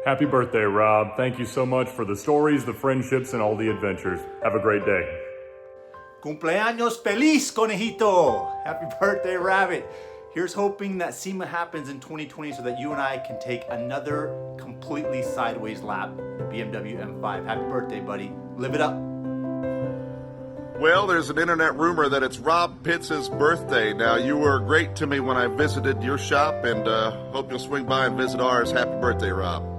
Happy birthday, Rob. Thank you so much for the stories, the friendships, and all the adventures. Have a great day. Cumpleaños feliz, conejito! Happy birthday, Rabbit. Here's hoping that SEMA happens in 2020 so that you and I can take another completely sideways lap in the BMW M5. Happy birthday, buddy. Live it up. Well, there's an internet rumor that it's Rob Pitts' birthday. Now, you were great to me when I visited your shop, and hope you'll swing by and visit ours. Happy birthday, Rob.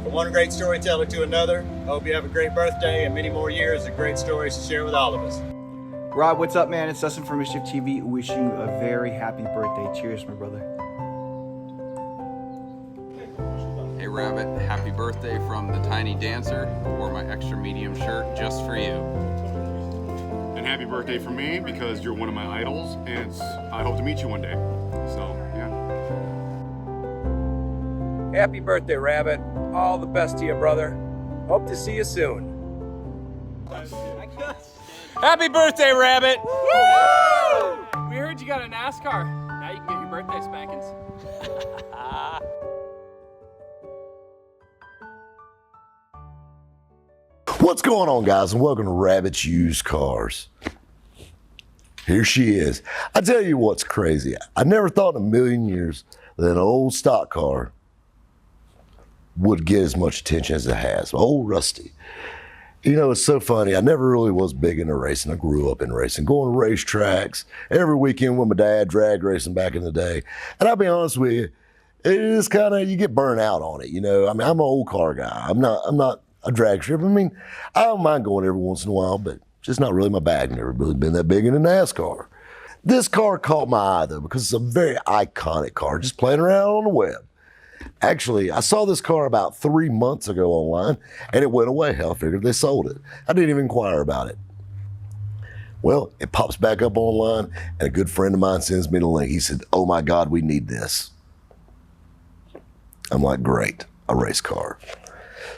From one great storyteller to another, I hope you have a great birthday and many more years of great stories to share with all of us. Rob, what's up, man? It's Dustin from Mischief TV. Wish you a very happy birthday. Cheers, my brother. Hey, Rabbit, happy birthday from the Tiny Dancer. I wore my extra medium shirt just for you. And happy birthday from me because you're one of my idols, and I hope to meet you one day. So, yeah. Happy birthday, Rabbit. All the best to you, brother. Hope to see you soon. Happy birthday, Rabbit! Woo! We heard you got a NASCAR. Now you can get your birthday spankings. What's going on, guys, and welcome to Rabbit's Used Cars. Here she is. I tell you what's crazy. I never thought in a million years that an old stock car would get as much attention as it has. Old Rusty. You know, it's so funny. I never really was big into racing. I grew up in racing, going to racetracks every weekend with my dad, drag racing back in the day. And I'll be honest with you, it is kind of, you get burnt out on it. You know, I mean, I'm an old car guy. I'm not a drag strip. I mean, I don't mind going every once in a while, but just not really my bag. Never really been that big into NASCAR. This car caught my eye though, because it's a very iconic car, just playing around on the web. Actually, I saw this car about 3 months ago online, and it went away. Hell, I figured they sold it. I didn't even inquire about it. Well, it pops back up online, and a good friend of mine sends me the link. He said, "Oh my God, we need this." I'm like, great, a race car.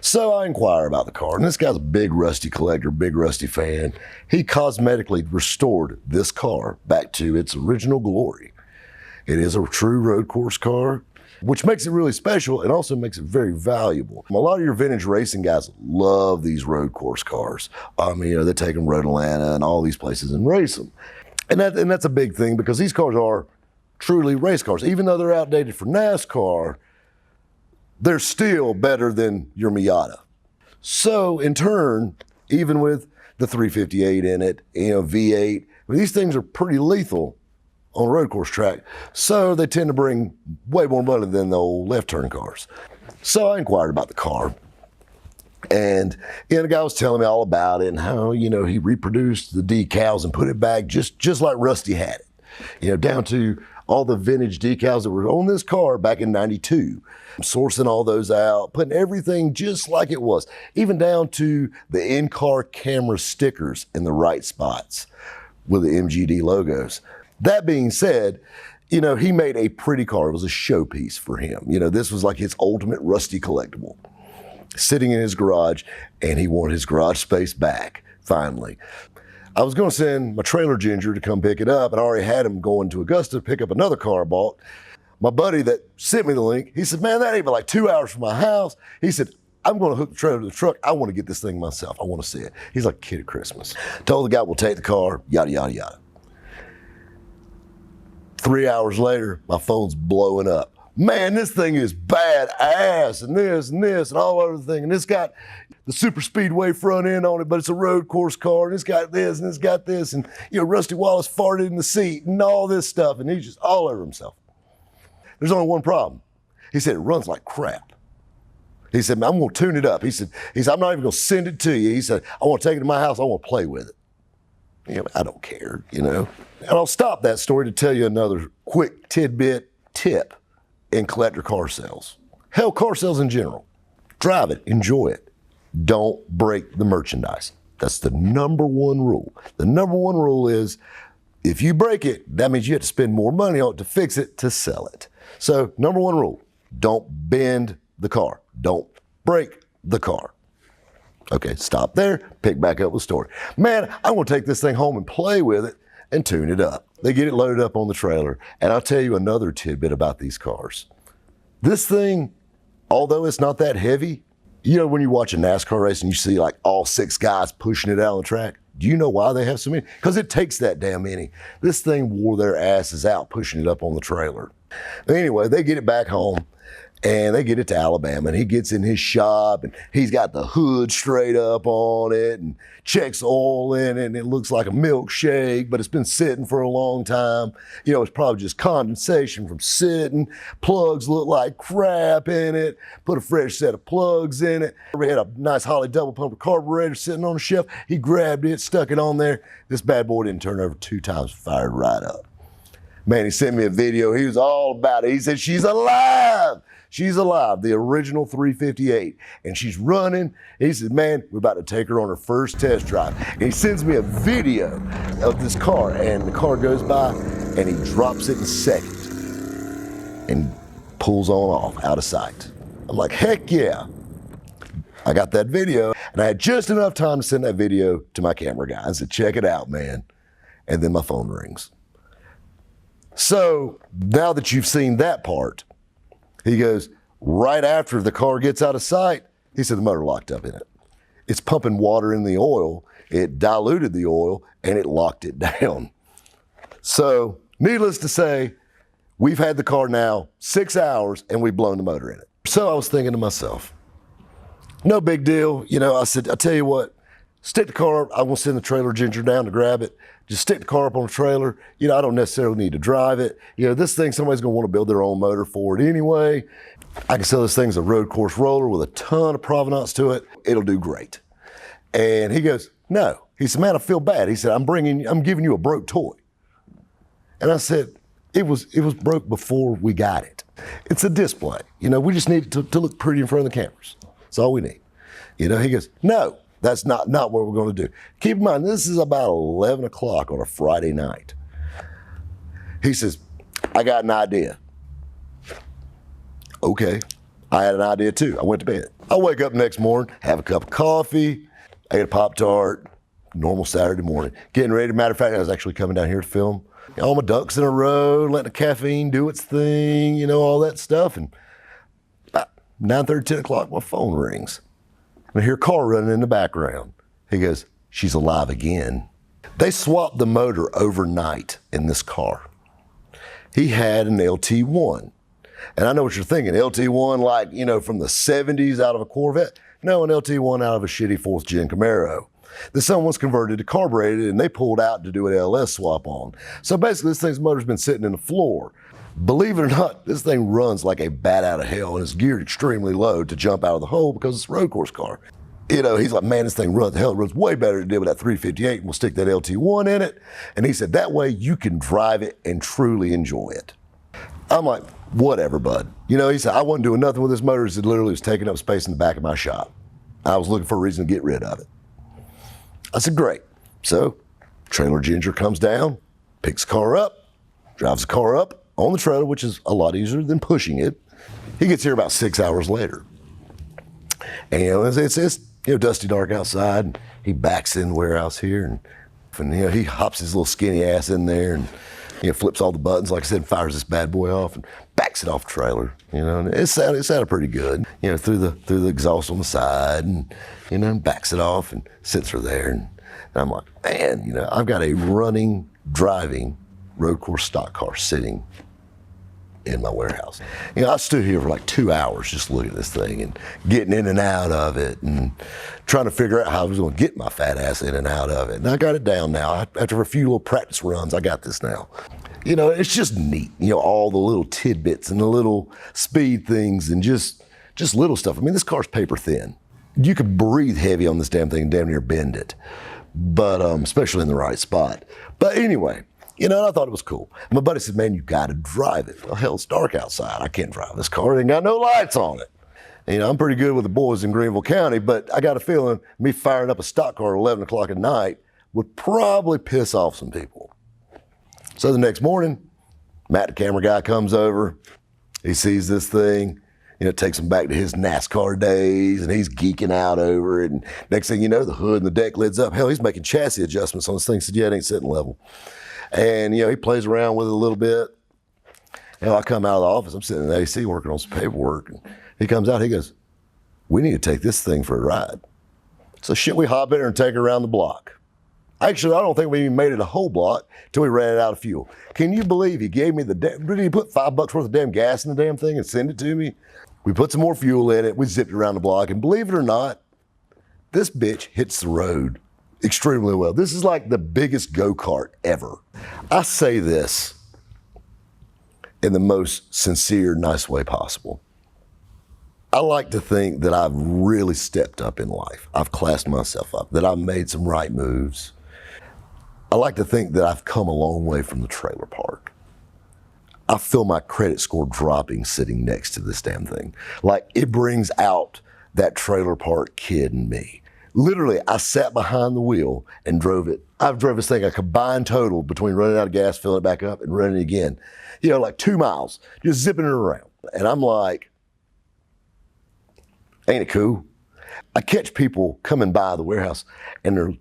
So I inquire about the car, and this guy's a big Rusty collector, big Rusty fan. He cosmetically restored this car back to its original glory. It is a true road course car, which makes it really special and also makes it very valuable. A lot of your vintage racing guys love these road course cars. You know, they take them Road Atlanta and all these places and race them. And that's a big thing because these cars are truly race cars. Even though they're outdated for NASCAR, they're still better than your Miata. So in turn, even with the 358 in it, you know, V8, I mean, these things are pretty lethal on a road course track, so they tend to bring way more money than the old left turn cars. So I inquired about the car, and you know, the guy was telling me all about it and how, you know, he reproduced the decals and put it back just like Rusty had it, you know, down to all the vintage decals that were on this car back in '92. Sourcing all those out, putting everything just like it was, even down to the in-car camera stickers in the right spots with the MGD logos. That being said, you know, he made a pretty car. It was a showpiece for him. You know, this was like his ultimate Rusty collectible. Sitting in his garage, and he wanted his garage space back, finally. I was going to send my trailer ginger to come pick it up, and I already had him going to Augusta to pick up another car I bought. My buddy that sent me the link, he said, "Man, that ain't but like 2 hours from my house." He said, "I'm going to hook the trailer to the truck. I want to get this thing myself. I want to see it." He's like a kid at Christmas. Told the guy, "We'll take the car," yada, yada, yada. 3 hours later, my phone's blowing up. "Man, this thing is badass," and this and all other thing. And it's got the super speedway front end on it, but it's a road course car, and it's got this and it's got this. And, you know, Rusty Wallace farted in the seat and all this stuff. And he's just all over himself. There's only one problem. He said, "It runs like crap." He said, "I'm going to tune it up." He said, "I'm not even going to send it to you." He said, "I want to take it to my house. I want to play with it." You know, I don't care, you know. And I'll stop that story to tell you another quick tidbit tip in collector car sales. Hell, car sales in general. Drive it, enjoy it. Don't break the merchandise. That's the number one rule. The number one rule is if you break it, that means you have to spend more money on it to fix it, to sell it. So number one rule, don't bend the car. Don't break the car. Okay, stop there, pick back up with the story. "Man, I'm gonna take this thing home and play with it and tune it up." They get it loaded up on the trailer. And I'll tell you another tidbit about these cars. This thing although it's not that heavy, you know, when you watch a NASCAR race and you see like all 6 guys pushing it out on the track, do you know why they have so many? Because it takes that damn many. This thing wore their asses out pushing it up on the trailer. Anyway, they get it back home and they get it to Alabama, and he gets in his shop and he's got the hood straight up on it and checks oil in it, and it looks like a milkshake, but it's been sitting for a long time. You know, it's probably just condensation from sitting. Plugs look like crap in it. Put a fresh set of plugs in it. We had a nice Holley double pumper carburetor sitting on the shelf. He grabbed it, stuck it on there. This bad boy didn't turn over 2 times, fired right up. Man, he sent me a video. He was all about it. He said, she's alive. She's alive, the original 358, and she's running. He said, man, we're about to take her on her first test drive. And he sends me a video of this car, and the car goes by, and he drops it in second and pulls on off, out of sight. I'm like, heck yeah. I got that video, and I had just enough time to send that video to my camera guy. I said, check it out, man. And then my phone rings. So now that you've seen that part, he goes, right after the car gets out of sight, he said the motor locked up in it. It's pumping water in the oil. It diluted the oil and it locked it down. So needless to say, we've had the car now 6 hours and we've blown the motor in it. So I was thinking to myself, no big deal. You know, I said, I'll tell you what, stick the car up. I'm gonna send the trailer ginger down to grab it. Just stick the car up on the trailer. You know, I don't necessarily need to drive it. You know, this thing, somebody's gonna wanna build their own motor for it anyway. I can sell this thing as a road course roller with a ton of provenance to it. It'll do great. And he goes, no. He said, man, I feel bad. He said, I'm giving you a broke toy. And I said, it was broke before we got it. It's a display. You know, we just need it to look pretty in front of the cameras. That's all we need. You know, he goes, no. That's not what we're going to do. Keep in mind, this is about 11 o'clock on a Friday night. He says, I got an idea. Okay. I had an idea too. I went to bed. I wake up next morning, have a cup of coffee, ate a Pop-Tart, normal Saturday morning. Getting ready. Matter of fact, I was actually coming down here to film. All my ducks in a row, letting the caffeine do its thing, you know, all that stuff. And about 9:30, 10 o'clock, my phone rings. I hear a car running in the background. He goes, she's alive again. They swapped the motor overnight in this car. He had an LT1. And I know what you're thinking, LT1 like, you know, from the 70s out of a Corvette? No, an LT1 out of a shitty 4th gen Camaro. This son was converted to carbureted and they pulled out to do an LS swap on. So basically this thing's motor's been sitting in the floor. Believe it or not, this thing runs like a bat out of hell and it's geared extremely low to jump out of the hole because it's a road course car. You know, he's like, man, this thing runs, hell, it runs way better than it did with that 358 and we'll stick that LT1 in it. And he said, that way you can drive it and truly enjoy it. I'm like, whatever, bud. You know, he said, I wasn't doing nothing with this motor. He said, literally was taking up space in the back of my shop. I was looking for a reason to get rid of it. I said, great. So, Trailer Ginger comes down, picks the car up, drives the car up on the trailer, which is a lot easier than pushing it. He gets here about 6 hours later. And you know, it's you know, dusty dark outside. And he backs in the warehouse here and you know, he hops his little skinny ass in there and you know, flips all the buttons, like I said, and fires this bad boy off and backs it off the trailer. You know, and it sounded pretty good. You know, through the exhaust on the side, and you know, backs it off and sits her there. And I'm like, man, you know, I've got a running, driving road course stock car sitting in my warehouse. You know, I stood here for like 2 hours just looking at this thing and getting in and out of it and trying to figure out how I was going to get my fat ass in and out of it. And I got it down now. After a few little practice runs, I got this now. You know, it's just neat. You know, all the little tidbits and the little speed things and just little stuff. I mean, this car's paper thin. You could breathe heavy on this damn thing and damn near bend it, but especially in the right spot. But anyway, you know, and I thought it was cool. My buddy said, man, you got to drive it. Well, hell, it's dark outside. I can't drive this car. It ain't got no lights on it. You know, I'm pretty good with the boys in Greenville County, but I got a feeling me firing up a stock car at 11 o'clock at night would probably piss off some people. So the next morning, Matt, the camera guy, comes over. He sees this thing. You know, it takes him back to his NASCAR days, and he's geeking out over it. And next thing you know, the hood and the deck lid's up. Hell, he's making chassis adjustments on this thing. He said, yeah, it ain't sitting level. And, you know, he plays around with it a little bit. You know, I come out of the office, I'm sitting in the AC working on some paperwork. And He comes out, he goes, we need to take this thing for a ride. So shit, we hop in there and take it around the block. Actually, I don't think we even made it a whole block till we ran out of fuel. Can you believe he gave me did he put $5 worth of damn gas in the damn thing and send it to me? We put some more fuel in it, we zipped it around the block, and believe it or not, this bitch hits the road extremely well. This is like the biggest go-kart ever. I say this in the most sincere, nice way possible. I like to think that I've really stepped up in life. I've classed myself up, that I've made some right moves. I like to think that I've come a long way from the trailer park. I feel my credit score dropping sitting next to this damn thing. Like, it brings out that trailer park kid in me. Literally, I sat behind the wheel and drove it. I've drove this thing a combined total between running out of gas, filling it back up, and running it again. You know, like 2 miles, just zipping it around. And I'm like, ain't it cool? I catch people coming by the warehouse and they're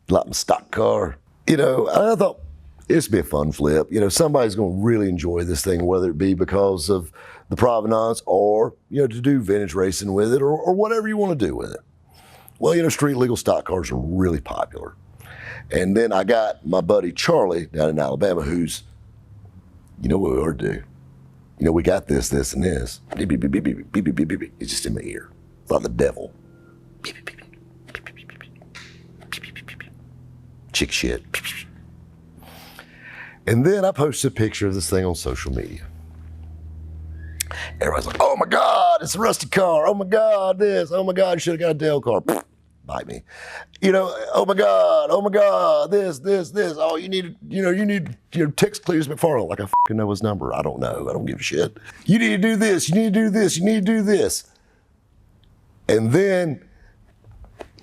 like my stock car. You know, I thought this would be a fun flip. You know, somebody's going to really enjoy this thing, whether it be because of the provenance or, you know, to do vintage racing with it or whatever you want to do with it. Well, you know, street legal stock cars are really popular. And then I got my buddy Charlie down in Alabama who's, you know what we ought to do? You know, we got this, and this. Beep, beep, beep, beep, beep, beep, beep, beep, beep, beep. It's just in my ear. It's like the devil. Beep, beep, beep, beep, beep, beep, beep, beep, beep, beep, beep, beep. Chick shit. Beep, beep, beep. And then I posted a picture of this thing on social media. Everybody's like, oh my God, it's a rusty car. Oh my God, this. Oh my God, you should have got a Dale car. Bite me. You know, oh my God, this. Oh, you need Tex Clears McFarland. Like I fucking know his number. I don't know. I don't give a shit. You need to do this. You need to do this. You need to do this. And then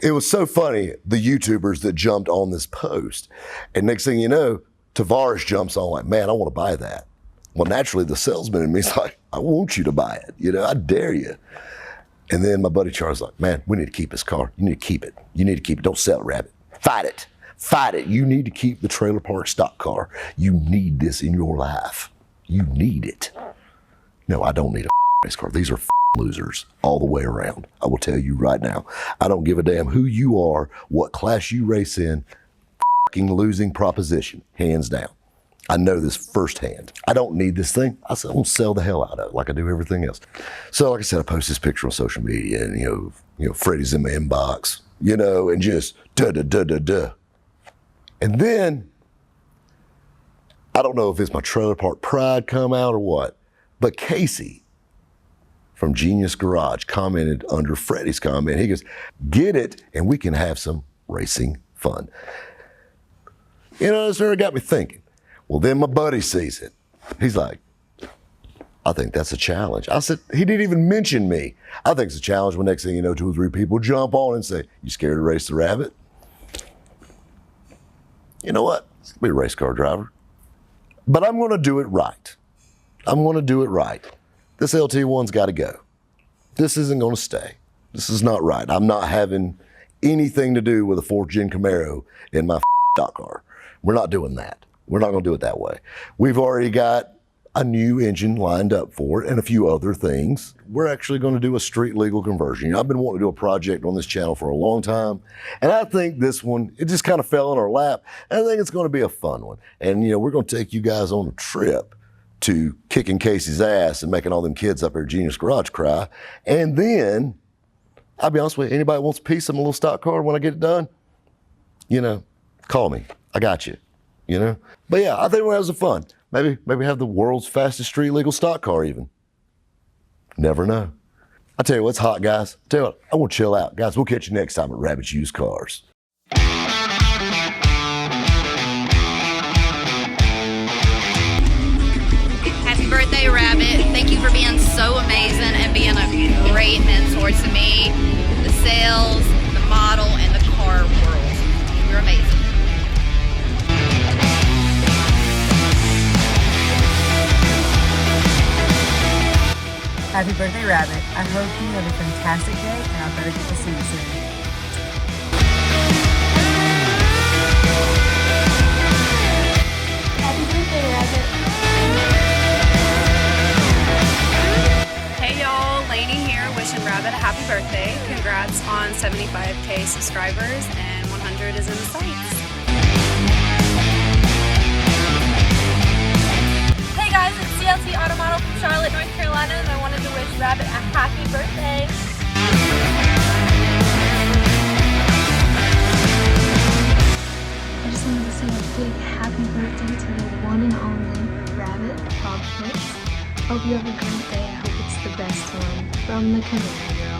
it was so funny, the YouTubers that jumped on this post. And next thing you know, Tavares jumps on like, man, I want to buy that. Well, naturally, the salesman in me is like, I want you to buy it. You know, I dare you. And then my buddy Charles like, man, we need to keep this car. You need to keep it. You need to keep it. Don't sell it, Rabbit. Fight it. Fight it. You need to keep the trailer park stock car. You need this in your life. You need it. No, I don't need a race car. These are losers all the way around. I will tell you right now. I don't give a damn who you are, what class you race in. Losing proposition, hands down. I know this firsthand. I don't need this thing. I'm gonna sell the hell out of it like I do everything else. So like I said, I post this picture on social media and you know, Freddie's in my inbox, you know, and just duh. And then, I don't know if it's my trailer park pride come out or what, but Casey from Genius Garage commented under Freddie's comment. He goes, get it and we can have some racing fun. You know, it sort of got me thinking. Well, then my buddy sees it. He's like, I think that's a challenge. I said, he didn't even mention me. I think it's a challenge when next thing you know, 2 or 3 people jump on and say, you scared to race the Rabbit? You know what? I'll be a race car driver. But I'm going to do it right. I'm going to do it right. This LT1's got to go. This isn't going to stay. This is not right. I'm not having anything to do with a 4th gen Camaro in my stock car. We're not doing that. We're not going to do it that way. We've already got a new engine lined up for it and a few other things. We're actually going to do a street legal conversion. You know, I've been wanting to do a project on this channel for a long time, and I think this one, it just kind of fell in our lap, and I think it's going to be a fun one. And, you know, we're going to take you guys on a trip to kicking Casey's ass and making all them kids up there at Genius Garage cry. And then, I'll be honest with you, anybody wants a piece of my little stock car when I get it done, you know, call me. I got you. You know? But yeah, I think we're having some fun. Maybe have the world's fastest street legal stock car even. Never know. I tell you what's hot, guys. I tell you what, I want to chill out. Guys, we'll catch you next time at Rabbit's Used Cars. Happy birthday, Rabbit. Thank you for being so amazing and being a great mentor to me, the sales, the model, and the car world. You're amazing. Happy birthday, Rabbit. I hope you have a fantastic day, and I'll better get to see you soon. Happy birthday, Rabbit. Hey y'all, Lainey 100K subscribers, and 100 is in the sights. Hey guys, it's CLT Auto Model from Charlotte, North Carolina, and I wanted to wish Rabbit a happy birthday. I just wanted to say a big happy birthday to the one and only Rabbit, Rob Pitts. Hope you have a great day. I hope it's the best one. From the Canary Girl.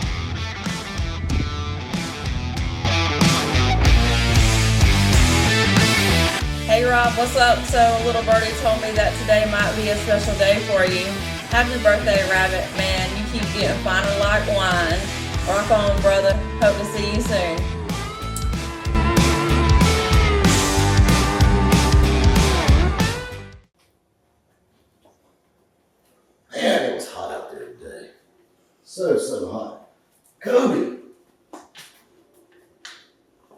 Hey Rob, what's up? So little birdie told me that today might be a special day for you. Happy birthday, Rabbit. Man, you keep getting finer like wine. Rock on, brother. Hope to see you soon. Man, it was hot out there today. So hot. Cody!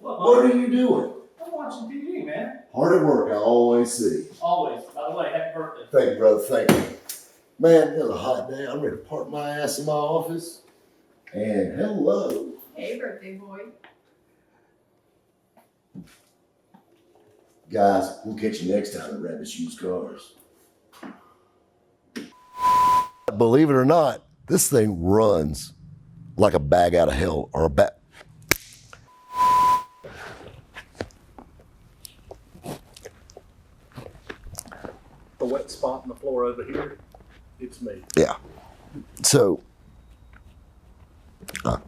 What are you doing? I'm watching TV, man. Hard at work, I always see. Always. By the way, happy birthday. Thank you, brother, thank you. Man, it was a hot day. I'm ready to park my ass in my office. And hello. Hey, birthday boy. Guys, we'll catch you next time at Rabbit's Used Cars. Believe it or not, this thing runs like a bag out of hell or a bat. The wet spot on the floor over here, it's me. Yeah. So,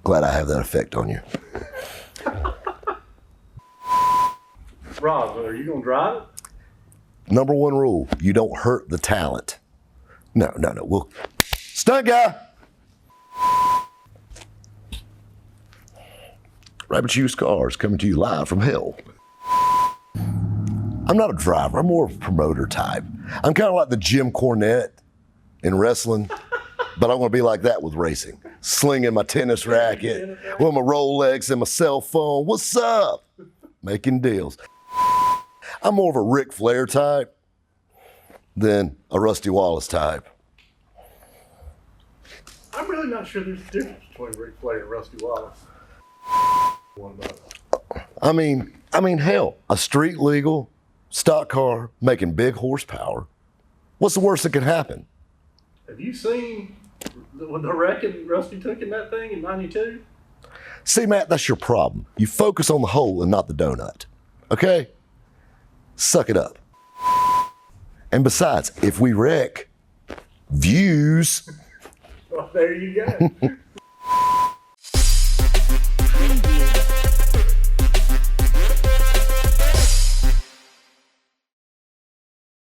glad I have that effect on you. Rob, are you gonna drive it? Number one rule, you don't hurt the talent. No. We'll stunt guy. Rabbit's Used Cars coming to you live from hell. I'm not a driver. I'm more of a promoter type. I'm kind of like the Jim Cornette in wrestling, but I'm going to be like that with racing. Slinging my tennis racket with my Rolex and my cell phone. What's up? Making deals. I'm more of a Ric Flair type than a Rusty Wallace type. I'm really not sure there's a difference between Ric Flair and Rusty Wallace. I mean, hell, a street legal stock car making big horsepower. What's the worst that could happen? Have you seen the wrecking Rusty took in that thing in '92? See, Matt, that's your problem. You focus on the hole and not the donut. Okay? Suck it up. And besides, if we wreck, views. Well, there you go.